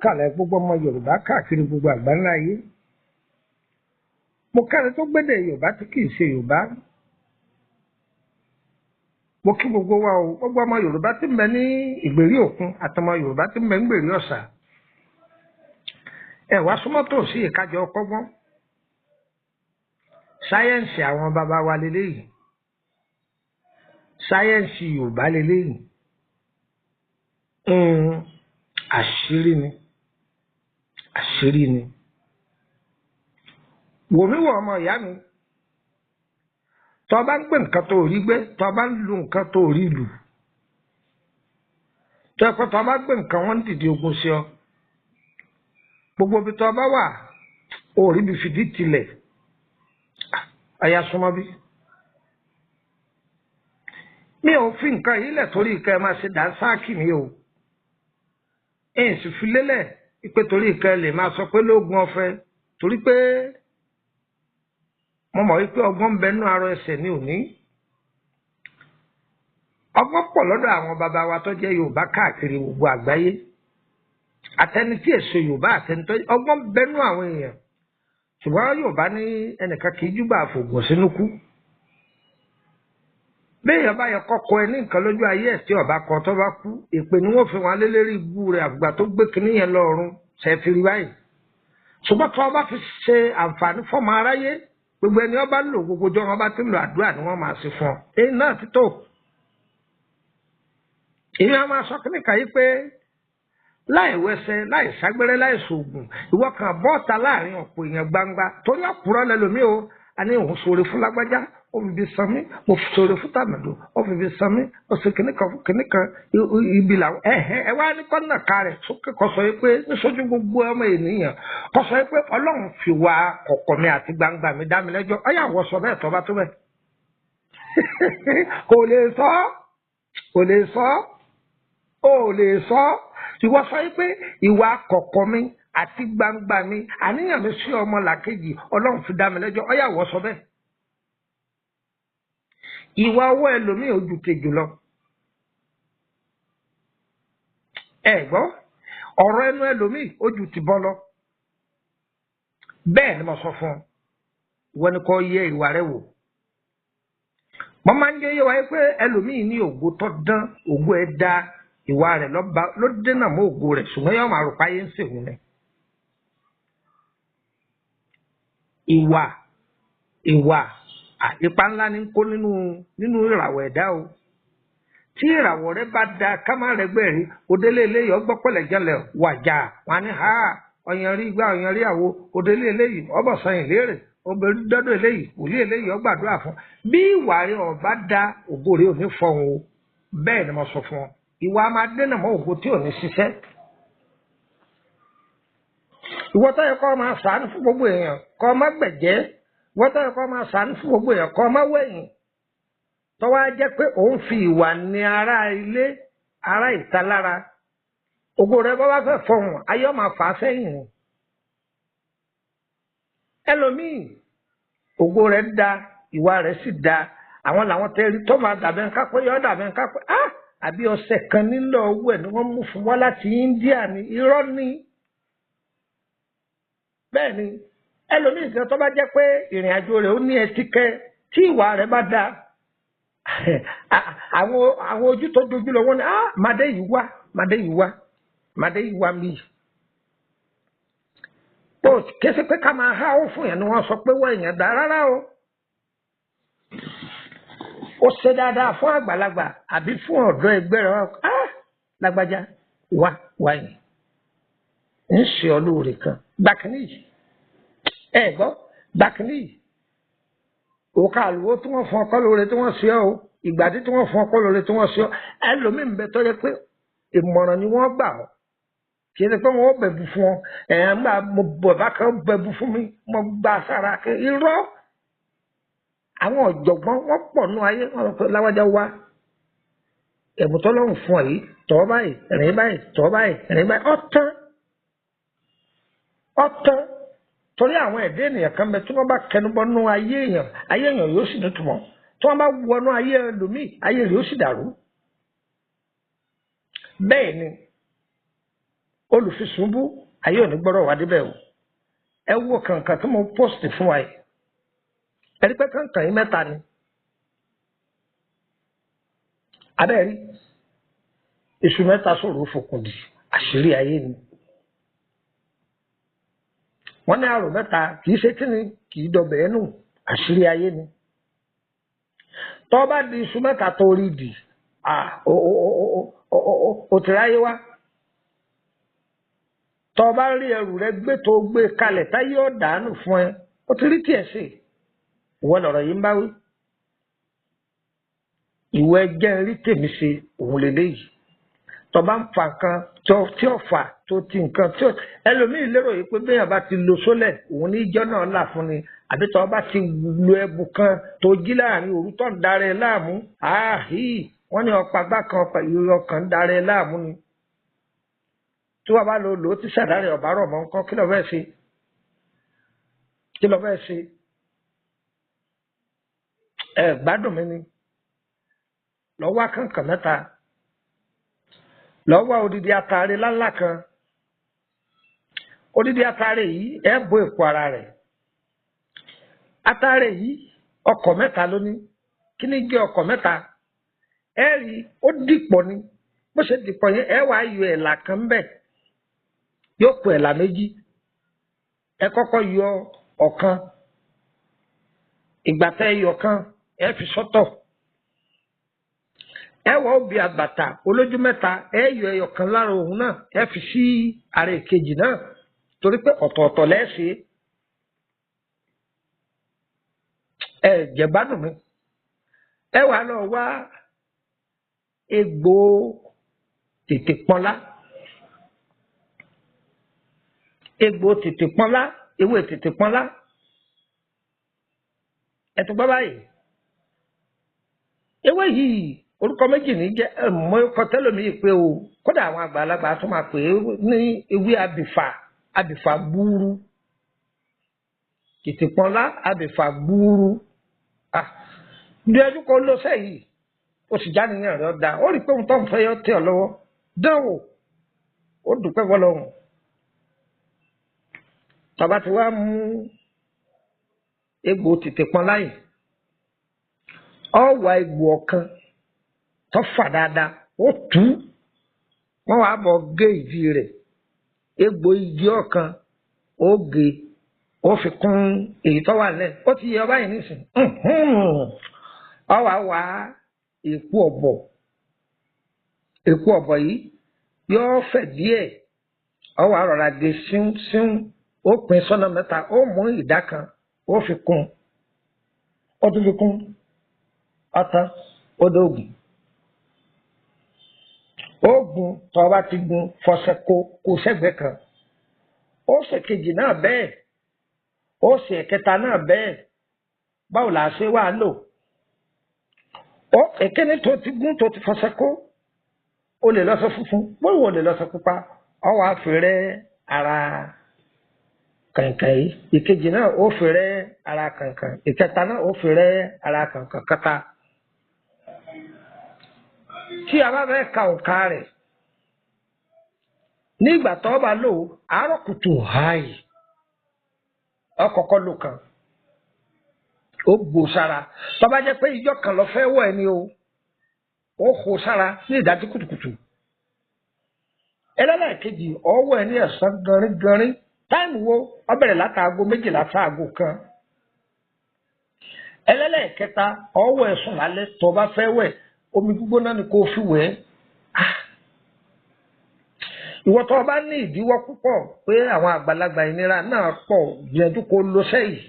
Kalẹ̀ gbogbo ọmọ Yorùbá káàkiri gbogbo àgbáńlá ayé mo kẹ́ni tó gbédè Yorùbá tí kì í ṣe Yorùbá mo kí gbogbo wa o gbogbo ọmọ Yorùbá tí ń bẹ ní ìgbèrí òkun àtọmọ Yorùbá tí ń bẹ ní ìgbèrí ọ̀sà ẹ wá súnmọ́ tó sí ìkájọ ọkọ́gbọ́n sáyẹ́ǹsì àwọn bàbá wa lélẹ́yìí sáyẹ́ǹsì Yorùbá lélẹ́yìí àṣírí ni wòmíwọ̀ ọmọ ìyá mi tó bá ń gbé nǹkan tó rí gbé tó bá ń lu nǹkan tó rí lù tó ẹ̀kọ́ tó bá gbé nǹkan wọ́n ń dìde ogun sí ọ gbogbo ibi tó bá wà ó rí bí fìdí tilẹ̀ àyà súnmọ́ bí mi ò fi nǹkan yìí lẹ̀ torí ìkẹ́ máa ṣe dànsáàkì mi o èyí sì fi lélẹ̀ pé torí ìkẹ́ lè máa sọ pé lóògùn ọ̀fẹ́ torí pé mo mọ̀ wípé ọgbọ́n ń bẹ nínú arọ ẹsẹ̀ ní òní ọgbọ́n pọ̀ lọ́dọ̀ àwọn bàbá wa tó jẹ́ Yorùbá káàkiri gbogbo àgbáyé àtẹni tí èso Yorùbá àtẹni tó ọgbọ́n bẹ nínú àwọn èèyàn ṣùgbọ́n Yorùbá ní ẹnìkan kì í júbà àfògùn sínú kú béèyàn bá yẹ kọkọ ẹ ní nǹkan lójú ayé ẹ tí ọba kan tó bá kú èpè ni wọ́n fi wọn lé lérí ibú rẹ̀ àgbà tó gbé kinní yẹn lọ́rùn ṣẹfìrí báyìí ṣùgbọ́n tó ọba fi ṣe àǹfààní fọmọ aráyé gbogbo ẹni ọba lò gbogbo jọ wọn bá ti lò àdúrà ni wọ́n máa ṣe fún ọ èyí náà ti tó èyí á máa sọ kíní kàyí pé láì wẹsẹ̀ láì ságbẹ́rẹ́ láì ṣoògùn ìwọ kan bọ́ọ̀ta láàrin ọ̀pọ̀ èèyàn gbangba torí ọ̀pùrọ̀ lẹ́lòmíì o a ní òun ṣoore fún lágbájá ó fi fi san mí mo ṣoore fún tàmẹ̀dò ó fi fi san mí ó ṣe kìnnìkan ibi làwọn ẹ wá ní kọ́nà ká rẹ̀ sókè kọ́ sọ pé níṣojú gbogbo ọmọ ènìyàn kọ́ sọ pé Ọlọ́run fi wá kọ̀kọ̀ mi àti gbangba mi dá mi lẹ́jọ́ ọ̀yà wọ sọ bẹ́ẹ̀ tọ́ bá tó bẹ́ẹ̀ kò lè sọ ìwọ sọ pé ìwà kọ̀kọ̀ mi àti gbangba mi àníyàn mi sí ọmọ làkejì Ọlọ́run fi dá mi lẹ́jọ́ ọ̀yà wọ sọ bẹ́ẹ̀. Ìwà ọwọ́ ẹlòmíì ojú kejì lọ. Ẹ gbọ́ ọ̀rọ̀ ẹnu ẹlòmíì ojú ti bọ́ lọ. Bẹ́ẹ̀ ni mo sọ fún ọ ìwọ ni kò yẹ ìwà rẹ wò. Mo máa ń jẹ́ yé wa pé ẹlòmíì ní ògo tó dán ògo ẹ̀ dá ìwà rẹ̀ ló dènà mọ́ ògo rẹ̀ ṣùgbọ́n yóò máa rò páyé ń sèwọ̀n rẹ̀. Ìwà ipa ńlá ní kó nínú ìràwọ̀ ẹ̀dá o tí ìràwọ̀ rẹ bá da kámá rẹ gbẹ̀rí òdélé eléyìí ọgbọ́ pẹ̀lẹ́ jẹ́lẹ̀ wàjà wọn ni ha ọ̀yàn rí gbá ọ̀yàn rí àwo òdélé eléyìí ọbọ̀ sọyìn léèrè obìnrin dọ́dọ̀ eléyìí wòlíì eléyìí ọgbàdúrà fún bí ìwà rẹ ọba da ògo rẹ ò ní fọhùn o bẹ́ẹ̀ ni mo sọ fún ọ ìwà máa dènà mọ́ ògo tí ò ní ṣiṣẹ́ ìwọ tó yẹ kó máa ṣàánú fún gbogbo èèyàn kó má gbẹ̀jẹ́ wọ́n tọ́ ẹ̀kọ́ máa ṣàánú fún gbogbo èèyàn kọ́ máa wẹ̀yìn tọ́wọ́ á jẹ́ pé òun fi ìwà ní ará ilé ará ìta lára ògo rẹ̀ bá wá fẹ́ fọhùn ayọ́ máa fà á sẹ́yìn ni ẹlòmíì ògo rẹ̀ da ìwà rẹ̀ sì da àwọn làwọn tẹ́rí tó máa dàbẹ̀ ń kápẹ́ yọ́ dàbẹ̀ ń kápẹ́ àbí ọṣẹ kan nílò owó ẹ̀ ni wọ́n mú fún wa láti India ní irọ́ ní bẹ́ẹ̀ ni ẹlòmíì kan tó bá jẹ́ pé ìrìn àjò rẹ̀ ó ní ẹtíkẹ́ tí ìwà rẹ̀ bá da àwọn ojú tó dojú lọ wọ́n ní màdé yìí wá mi. Bó kése pé ká máa há ó fún yẹn ni wọ́n sọ pé wọ́n èèyàn dá rárá o. Ó ṣe dáadáa fún àgbàlagbà àbí fún ọ̀dọ́ ẹgbẹ́ rẹ̀ wọ́n lágbájá wá yìí ń ṣe ọ lóore kan gbàkínní yìí. Ẹ gbọ́ gbàkínní yìí òkà àlùwò tí wọ́n fún ọkọ lóore tí wọ́n ṣe ọ́ ìgbàdí tí wọ́n fún ọkọ lóore tí wọ́n ṣe ọ́ ẹlòmíín bẹ tó yẹ pé ìmọ̀ràn ni wọ́n gbà ọ́ kì í ṣe pé wọ́n bẹ̀bù fún ọ ńgbà mo bọ̀dá kan bẹ̀bù fún mi mo gbà sára kí irọ́ àwọn ọ̀jọ̀gbọ́n wọ́n pọ̀ nú ayé wọn pé láwájá wá ẹ̀bùn tó lọ́rùn fún ọ yìí tọ́ báyìí rìn báyìí tọ́ báyìí rìn báyìí ọ̀tán torí àwọn ẹ̀dẹ́ ènìyàn kan bẹ tí wọ́n bá kẹnubọ́ nú ayé èèyàn yóò sì nítumọ̀ tí wọ́n bá wọnú ayé ẹlòmíì ayé rẹ̀ yóò sì dàrú bẹ́ẹ̀ ni olùfisùnbù ayé òní gbọ́dọ̀ wá débẹ̀ o ẹ wo kankan tí mo post fún wa yìí ẹ rí pé kankan yìí mẹ́ta ni abẹ́rí èṣù mẹ́ta sọ̀rọ̀ fòkùn dì àṣírí ayé ni wọ́n ní àrò mẹ́ta kì í ṣe kíni kì í dọ̀bẹ̀ ẹnu àṣírí ayé ni tọ́ bá di iṣu mẹ́ta tó rí dì ó ti ráyé wá tọ́ bá rí ẹrù rẹ gbé tó gbé kalẹ̀ táyé ọ̀dàánù fún ẹ ó ti rí tiẹ̀ sí ìwọ lọ̀rọ̀ yìí ń bá wí ìwọ ẹjẹ́ rí tèmi ṣe òun lélẹ́yìí tọ́ bá ń fa nǹkan tí ó fà tó ti nǹkan tí ó ẹlòmíì lérò yìí pé béèyàn bá ti lo sólẹ̀ òun ní ìjọ náà là fún ni àbí tọ́ bá ti lo ẹbù kan tó jí láàrin òru tó ń darẹ̀ láàmú wọ́n ní ọ̀pá gbá kan ìrora ọkàn ń darẹ̀ láàmú ni tí wọ́n bá lò ó ti ṣàdárẹ̀ ọ̀bá rọ̀ mọ́ nǹkan kí ló fẹ́ ṣe ẹ gbádùn mi ni lọ́wọ́ akẹ́kọ̀ọ́ mẹ́ta lọ́wọ́ odidi atare lálá kan odidi atare yìí ẹ bó èpo ara rẹ̀ atare yìí ọkọ̀ mẹ́ta ló ní kí ni jẹ́ ọkọ̀ mẹ́ta ẹ rí ó dìpọ̀ ni bó ṣe dìpọ̀ yẹn ẹ wàá yọ ẹ̀là kan bẹ́ẹ̀ yóò kó ẹ̀là méjì ẹ kọ́kọ́ yọ ọ̀kan ìgbà tẹ́ yọ kan ẹ fi sọ́tọ̀ ẹ wọ obì àgbàtà olójú mẹ́ta ẹ yọ ẹyọ kan lára òun náà ẹ fi sí ara èkejì náà torí pé ọ̀tọ̀ọ̀tọ̀ lẹ́ẹ̀ṣẹ̀ ẹ jẹ̀gbádùn mi ẹ wà lọ wá egbò tètè pọ́nlá ewé tètè pọ́nlá ẹ tó gbọ́ báyìí ewé yìí orúkọ méjì ní jẹ́ mọ ọkọ tẹlómi pé o kódà àwọn àgbàlagbà tó máa pè é ní ewé abìfà gbúrú tètèpọnlá abìfà gbúrú bí ẹdún kan ló sẹ́yìn ó sì já nìyẹn rẹ ọdá ó rí i pé òun tó ń fẹ́ yọ tẹ ọ lọ́wọ́ dánwò ó dùpẹ́ fọ́lọ́run tàbá ti wá mú egbò tètèpọnlá yìí ọ wá egbò ọ̀kan tó fà dáadáa ó tú wọn wàá bọ gé ìdí rẹ̀ egbò igi ọ̀kan ó gé ó fi kún èyí tó wà lẹ ó ti yẹ ọba yìí nísìn ọ wàá wá èpo ọ̀bọ yìí yóò fẹ̀ díẹ̀ ọ wàá rọra gé síún ó pín sọ́nà mẹ́ta ó mú ìdá kan ó fi kún ó tún fi kún ọtán ó dóògùn oògùn tó bá ti gun fọṣẹ kó sẹ́gbẹ̀ kan ó ṣe kejì náà bẹ́ẹ̀ ó ṣe ẹ̀kẹta náà bẹ́ẹ̀ báwo là á ṣe wá lò ó èkéní tó ti gún tó ti fọṣẹ kó o lè lọ́ṣẹ funfun bóyá o lè lọ́ṣẹ pupa ọ wàá fi rẹ́ ara kànkàn yìí ìkejì náà ó fi rẹ́ ara kànkàn ìkẹta náà ó fi rẹ́ ara kànkàn kẹta. Tí a bá fẹ́ ka òǹkà rẹ̀ nígbà tó bá lò àárọ̀ kùtù háì ọkọ̀ọ̀kọ̀ lò kan ó gbò sára tó bá jẹ́ pé ìjọ kan lọ fẹ́ wọ̀ ẹni o ó hó sára ní ìdájí kùtùkùtù ẹlẹ́lẹ́kejì ọwọ́ ẹni ẹ̀sán gánrígánrí táìmù wo ó bẹ̀rẹ̀ látàgò méjìlá sáàgò kan ẹlẹ́lẹ́kẹta ọwọ́ ẹ̀sùn lálẹ́ tó bá fẹ́ wẹ̀ omi gbígbóná ni kò fi wẹ̀ ìwọ tó bá ní ìdíwọ́ púpọ̀ pé àwọn àgbàlagbà ìnira náà pọ̀ gbìyànjú kó lo sẹ́yìn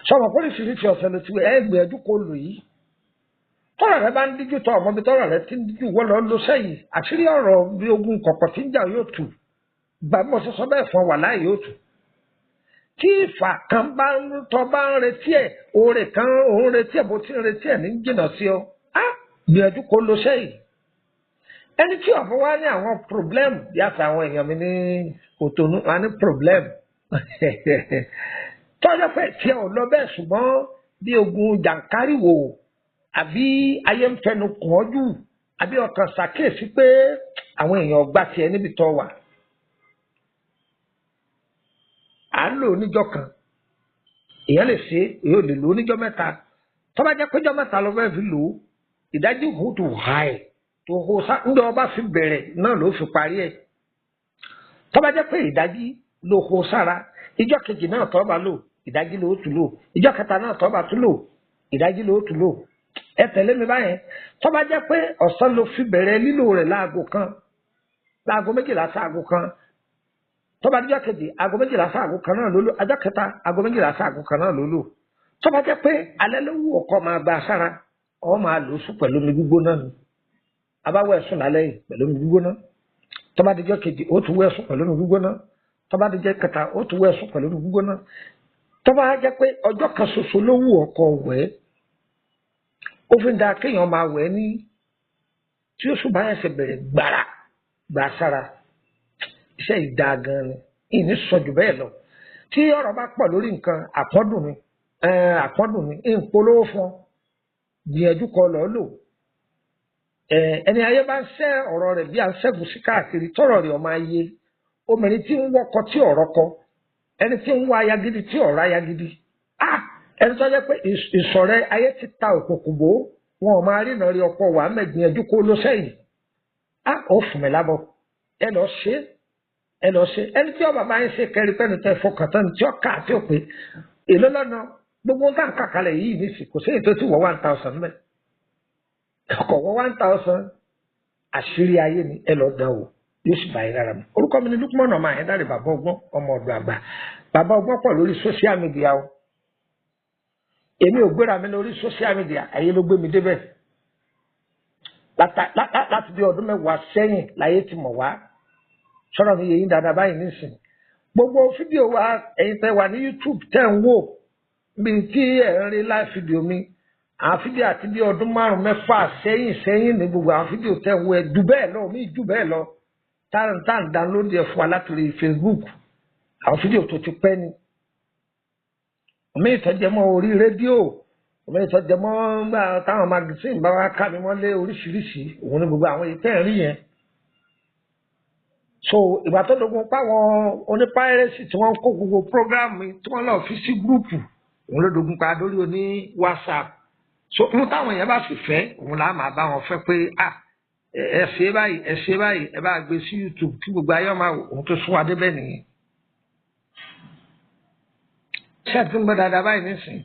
sọmọ pólísìírísì ọ̀sẹ̀ ló ti gbìyànjú kó lò yìí tọ́rọ̀ rẹ bá ń díjú tọ́ ọmọ bí tọ́rọ̀ rẹ ti ń díjú wọ́n lọ lọ sẹ́yìn àṣírí ọ̀rọ̀ bí ogun kọ̀kọ̀ tí ń jà yóò tù gbàgbọ́ sọ́sọ́ bẹ́ẹ̀ fún wà láì yóò tù tí ìfà kan bá ń tọ́ bá ń retí ẹ̀ oore kan òun retí ẹ̀ bó ti ń retí ẹ̀ ní jìnnà sí ọ á gbìyànjú kó lọ sẹ́yìn ẹni tí ọ̀fọ̀ wá ní àwọn problem bí àti àwọn èèyàn mi ní Kòtónú wá ní problem tọ́jọ́ pé tí ò lọ bẹ́ẹ̀ ṣùgbọ́n bí ogun jàǹkáríwò àbí ayé ń fẹnu kàn ọ́ jù àbí ọkàn ṣàkíyèsí pé àwọn èèyàn gbà tiẹ̀ níbi tó wà à ń lò níjọ́ kan èèyàn lè ṣe èèyàn lè lò níjọ́ mẹ́ta tó bá jẹ́ péjọ́ mẹ́ta ló fẹ́ fi lò ó ìdájí òhun tó hà ẹ̀ tó hó sá ńdọ́ ọba fi bẹ̀rẹ̀ náà ló fi parí ẹ̀ tó bá jẹ́ pé ìdájí ló hó sára ìjọ́ kejì náà tó bá lò ìdájí ló tún lò ìjọ́ kẹta náà tó bá tún lò ìdájí ló tún lò ẹ tẹ̀lé mi báyẹn tó bá jẹ́ pé ọ̀sán ló fi bẹ̀rẹ̀ lílò rẹ̀ láago kan láago méjìlá sáago kan tó bá dijọ́ kejì aago méjìlá sáago kan náà ló lò ọjọ́ kẹta aago méjìlá sáago kan náà ló lò tó bá jẹ́ pé alẹ́ ló wù ọkọ máa gba sára ọ máa lò ó sùn pẹ̀lú omi gbígbóná ni abáwọ̀ ẹ̀sùn lálẹ́ yìí pẹ̀lú omi gbígbóná tó bá dijọ́ kejì ó tún wọ ẹ̀sùn pẹ̀lú omi gbígbóná tó bá dijọ́ kẹta ó tún wọ ẹ̀sùn pẹ̀lú omi gbígbóná tó bá jẹ́ pé ọjọ́ kan ṣoṣo ló wù ọkọ wẹ̀ ó fi ń da kéèyàn máa wẹ̀ ní tí oṣù bá yẹn ṣe bẹ̀rẹ̀ gbàrà gbà sára iṣẹ́ ìdá gan ni ìní sọjù bẹ́ẹ̀ lọ tí ọ̀rọ̀ bá pọ̀ lórí nǹkan àpọ́ndùn mi ìpolówó fún ọ gbìyànjú kọ lọ lò ẹni ayé bá ń ṣẹ́ ọ̀rọ̀ rẹ̀ bí à ń ṣẹ́gun sí káàkiri tọ́rọ̀ rẹ̀ ọmọ ayé obìnrin tí ń wọ́kọ tí ọ̀rọ̀ kọ ẹni tí ń wá aya gidi tí ọ̀rọ̀ aya gidi ẹni tó jẹ́ pé ìsọ̀rẹ́ ayé ti ta òkùnkùn bò wọn ò máa rìnà rí ọkọ wà mẹ́gbìyànjú kó ló sẹ́yìn ó fún mi lábọ̀ ẹ lọ ṣe ẹni tí ọba máa ń ṣe kẹrin pẹ́ni tẹ fọkàn tán tí ó kà tí ó pé èló lọ́nà gbogbo ń tàn kàkálẹ̀ yìí nísì kò sí ètò tí wọ́n 1000 mẹ́ ọkọ̀ wọ́n 1000 àṣírí ayé ni ẹ lọ dán o yóò sì bá yín lára mi orúkọ mi ni Lukman ọmọ àyẹ̀dáre bàbá ọgbọ́n ọmọ ọ̀dọ̀ àgbà bàbá ọgbọ́n pọ̀ lórí social media o èmi ò gbéra mi lórí social media ayé ló gbé mi débẹ̀ láti bí ọdún 10 sẹ́yìn láyé ti mọ̀ wá sọ̀rọ̀ mi yẹ̀yìn dáadáa báyìí nísìnyí gbogbo fídíò wa ẹ̀yin tẹ́ wà ní YouTube tẹ́ ń wò bí tí ẹ̀ ń rí live fídíò mi àwọn fídíò àti bí ọdún 5-6 sẹ́yìn ní gbogbo àwọn fídíò tẹ́ ń wò ẹ̀ jù bẹ́ẹ̀ lọ mí jù bẹ́ẹ̀ lọ tá ń download ẹ̀ fún wa látòrí Facebook àwọn fídíò tó ti pẹ́ ni omi ìtọ́jẹmọ́ orí rédíò omi ìtọ́jẹmọ́ gbà táwọn magazine bá wá ká mi mọ́lé oríṣiríṣi òun ni gbogbo àwọn èyí tẹ́ ń rí yẹn so ìgbà tó dogun páwọn onípáírẹ́sì tí wọ́n kó gbogbo prógráàmù tí wọ́n lọ fi sí gúrùpù òun ló dogun pa lórí oní WhatsApp so mú táwọn èèyàn bá sì fẹ́ òun là máa bá wọn fẹ́ pé ẹ ṣe báyìí ẹ bá gbé sí YouTube tí gbogbo ayé máa wò òun tó sún wa débẹ̀ nìyẹn ṣé tí ń gbọ́ dáadáa báyìí nísìnyí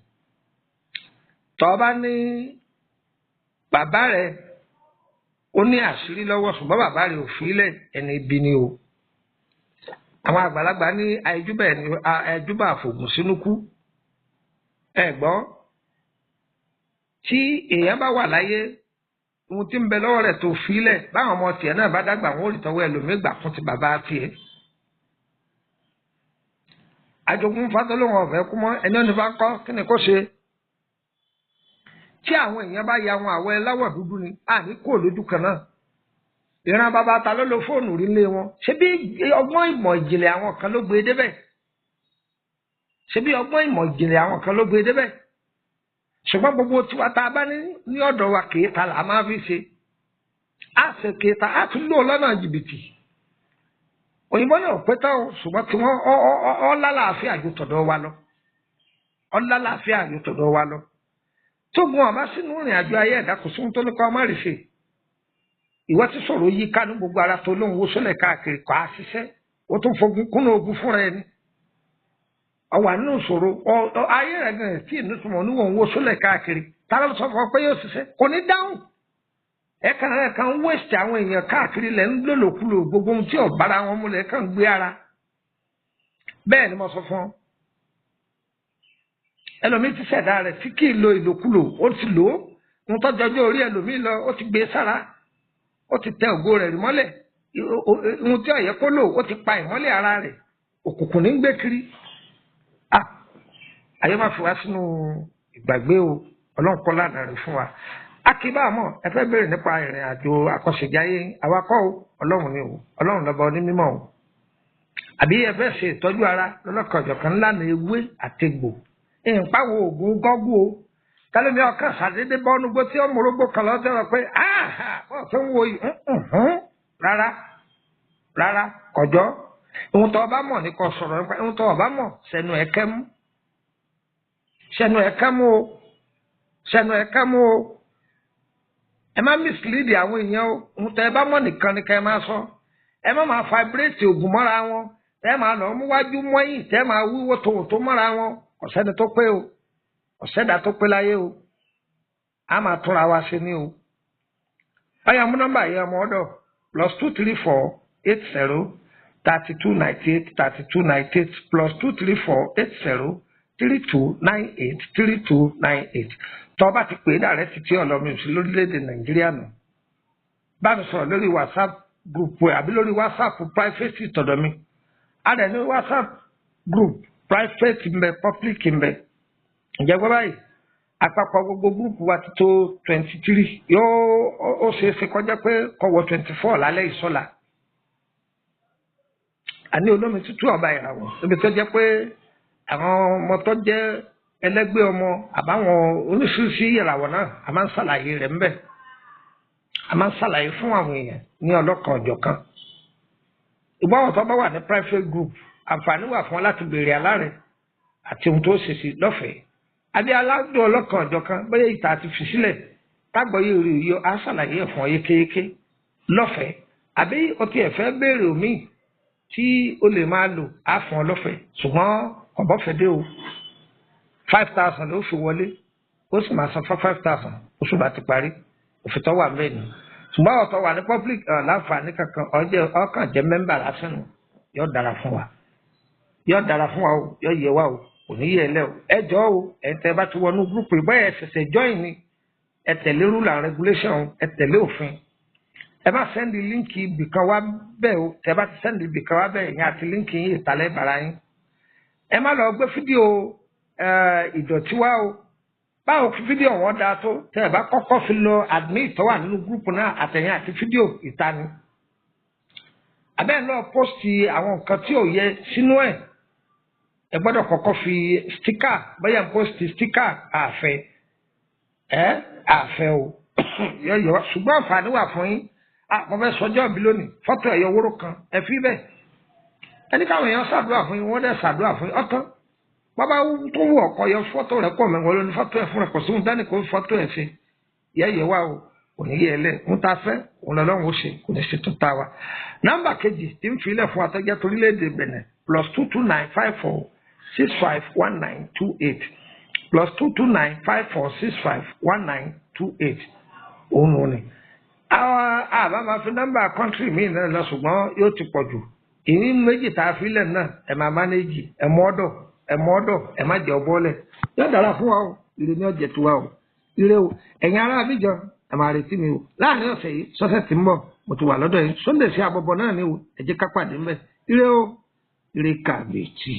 tọ́ bá ní bàbá rẹ̀ ó ní àṣírí lọ́wọ́ ṣùgbọ́n bàbá rẹ̀ ò fílẹ̀ ẹni ibi ni o àwọn àgbàlagbà ní àìjúbà àfògùn sínú kú ẹ gbọ́ tí èèyàn bá wà láyé ohun tí ń bẹ lọ́wọ́ rẹ̀ tó fílẹ̀ báwọn ọmọ tiẹ̀ náà bá dàgbà wọn ò rí tọwọ́ ẹlòmíì gbà fún ti bàbá tiẹ̀ àjogún fatọ́lóhùn ọ̀fẹ́ kú mọ́ ẹni ọ̀nì bá kọ́ kí ni kó ṣe tí àwọn èèyàn bá ya wọn àwọ̀ ẹláwọ̀ dúdú ni àní kò lójú kan náà ìran bàbá ta ló lo fóònù rí lé wọn ṣé bí ọgbọ́n ìmọ̀ ìjìnlẹ̀ àwọn kan ló gbé débẹ̀ ṣùgbọ́n gbogbo tiwa tá a bá ní ọ̀dọ̀ wa kèéta là máa fi ṣe á ṣe kèéta á tún lò lọ́nà jìbìtì òyìnbó yóò pẹ́ tán ṣùgbọ́n tí wọ́n ọlálàáfíà ju tọ̀dọ̀ wa lọ tógun ọba sínú ìrìn àjò ayé ẹ̀dá kò sóhun tó ní kọ́ ọmọ rè ṣe ìwọ ti sọ̀rọ̀ yí ká ní gbogbo ara tó lóhun wo sólẹ̀ káàkiri kọ́ á ṣiṣẹ́ ó tún fogun kúnnú ogun fúnra ẹni ọwà nínú ìṣòro ayé rẹ̀ gan tí ìnúsùnmọ̀ níwọ̀n wo sólẹ̀ káàkiri tá ló sọ fún ọ pé yóò ṣiṣẹ́ kò ní dáhùn ẹ̀kan wéṣẹ̀ àwọn èèyàn káàkiri lẹ̀ ń lòlòkulò gbogbo ohun tí ọ̀bára wọn múlẹ̀ kàn gbé ara bẹ́ẹ̀ ni mo sọ fún ọ ẹlòmíì ti ṣẹ̀dá rẹ̀ tí kì í lo ìlòkulò ó ti lò ó ohun tó jọjọ́ orí ẹlòmíì lọ ó ti gbé sára ó ti tẹ ògo rẹ̀ rí mọ́lẹ̀ ohun tí ó yẹ kó lò ó ti pa ìmọ́lẹ̀ ara rẹ̀ òkùnkùn ní gbé kiri ayé má fi wá sínú ìgbàgbé o ọlọ́run kọ́ lánàá rẹ̀ fún wa akíbàámọ̀ ẹ fẹ́ béèrè nípa ìrìn àjò àkọsẹ̀jáyé awakọ̀ o ọlọ́run ni o ọlọ́run lọ́ba onímọ̀ o àbí ẹ fẹ́ ṣe ìtọ́jú ara lọ́lọ́kanjọ̀kan ńlá ní ewé àtegbò ìpáwo oògùn gọ́gù o kálómi ọkàn ṣàdédé bọ́ọ̀nù gbó tí ó mọ̀rọ́gbó kan lọ́jọ́ rẹ̀ pé wọ́n fẹ́ ń wo yìí rárá kọjọ́ ohun tó o bá mọ̀ ní kò sọ̀rọ̀ nípa ohun tó o bá mọ̀ sẹ́nu ẹ̀kẹ́ mú o ẹ má mislead àwọn èèyàn o ohun tó ẹ bá mọ̀ nìkan ni ká ẹ máa sọ ẹ má máa vibrate oògùn mọ́ra wọn tẹ́ máa lọ mú wájú mọ́yìn tẹ́ máa wíwó tòótọ́ mọ́ra wọn ọ̀sẹ́ni tó pé o ọ̀sẹ́dà tó pé láyé o a máa túnra wa ṣe ní o. báyọ̀ mú nọ́mbà yẹn ọmọ ọ̀dọ̀ +234803298 +234803298 tọ́ bá ti pè é dàrẹ́ ti tí ọ̀lọ́mí òsì lórílẹ̀‐èdè nàìjíríà nù bá mi sọ̀rọ̀ lórí whatsapp group àbí lórí whatsapp private tọ̀dọ̀ mi a dẹ̀ ní whatsapp group private ń bẹ public ń bẹ ǹjẹ́ gbọ́ báyìí àpapọ̀ gbogbo group wa ti tó 23 ó ṣeé ṣe kọjá pé kọ̀wọ́ 24 lálẹ́ ìsọ́la àní olómi tútù ọba ìràwọ̀ níbi tó jẹ́ pé àwọn ọmọ tó jẹ́ ẹlẹ́gbẹ́ ọmọ àbáwọn oníṣiríṣi ìràwọ̀ náà a máa ń ṣàlàyé rẹ̀ ńbẹ̀ a máa ń ṣàlàyé fún àwọn èèyàn ní ọlọ́kan ọ̀jọ̀kan ìgbà wọn tó bá wà ní private group àǹfààní wà fún ọ láti béèrè alárẹ̀ àti ohun tó ṣe sí lọ́fẹ̀ẹ́ àbí aládùn ọlọ́kan ọ̀jọ̀kan bóyá ìta àti fi sílẹ̀ tágbọ̀yé rí yọ á ṣàlàyé ẹ̀ fún ọ yékéyéké lọ́fẹ̀ẹ́ àbí ọtí ẹ̀fẹ́ béèrè òmíì tí o lè máa lò á fún ọ lọ́fẹ̀ẹ́ ṣùgbọ́n ọ̀bọ̀fẹ́ dé o 5,000 ló fi wọlé ó sì máa san fún 5,000 oṣù bá ti parí òfin tó wà bẹ́ẹ̀ ni ṣùgbọ́n ọ̀tọ̀ wà ní public láǹfààní kankan ọkàn jẹ́ mẹ́mbà lásán nù yóò dára fún wa o yóò yẹ wa o kò ní yẹ ẹ lẹ́ o ẹ jọ o ẹ tẹ bá ti wọnú gúrúùpù ìbọn ẹ ṣẹ̀ṣẹ̀ join ni ẹ tẹ̀lé rule and regulation ẹ tẹ̀lé òfin ẹ má sẹ́ndì líǹkì ibìkan wá bẹ́ẹ̀ o tẹ bá ti sẹ́ndì ibìkan wá bẹ́ẹ̀ yẹn àti líǹkì yín ìtàlẹ́ ìbára yín ẹ má lọ gbé fídíò ìdọ̀tí wá o báwo fi fídíò wọn dáa tó tẹ ẹ bá kọ́kọ́ fi lọ admin tó wà nínú gúrúùpù náà àtẹ̀yìn àti fídíò ìtani abẹ́ náà pósìtì àwọn nǹkan tí ò yẹ sínú ẹ̀ ẹ gbọ́dọ̀ kọ́kọ́ fi stíkà bóyá ń pósìtì stíkà àfẹ́ o yọ ṣùgbọ́n àǹfààní wà fún yín mo fẹ́ sọjọ́ bí lónìí fọ́tò ẹ̀yọ wóró kan ẹ fi bẹ́ẹ̀ ẹni káwọn èèyàn ṣàdúrà fún yín wọ́n dẹ̀ ṣàdúrà fún yín ọ̀tán bàbá tó wù ọkọ yọ fọ́tò rẹ̀ pọ̀ mẹ́wọ́n lónìí fọ́tò ẹ̀ fún rẹ̀ kò sí ohun dání kò fi fọ́tò ẹ̀ ṣe yẹ wá o kò ní yẹ ẹ lẹ ń ta fẹ́ òun lọ́lọ́run ó ṣe kò ní ṣe tó ta wa. nọ́mbà kejì tí ń filẹ̀ fún atẹ́jẹ́ torílẹ̀-èdè Benin +22954651928 +22954651928 òun ò ní. àwọn àbá máa fi nọ́mbà kọ́ńtírì míì náà lọ ṣùgbọ́n yóò ti pọ̀ jù ìní méjì tá a filẹ̀ náà ẹ̀ máa mánéjì ẹ̀ mọ́ ọ́dọ̀ ẹ̀ má jẹ́ ọbọ̀ọ́lẹ̀ yóò dára fún wa o ire ní ọ̀jẹ̀ tó wa o ire o ẹ̀yin ará Abíjọ ẹ máa retí mi o láàrin ọ̀sẹ̀ yìí sọ́sẹ̀ tí ń bọ̀ mo ti wà lọ́dọ̀ yìí Sunday sí abọ́bọ̀ náà ni o ẹ jẹ́ ká pàdé ńbẹ̀ ire o ire kàbètì.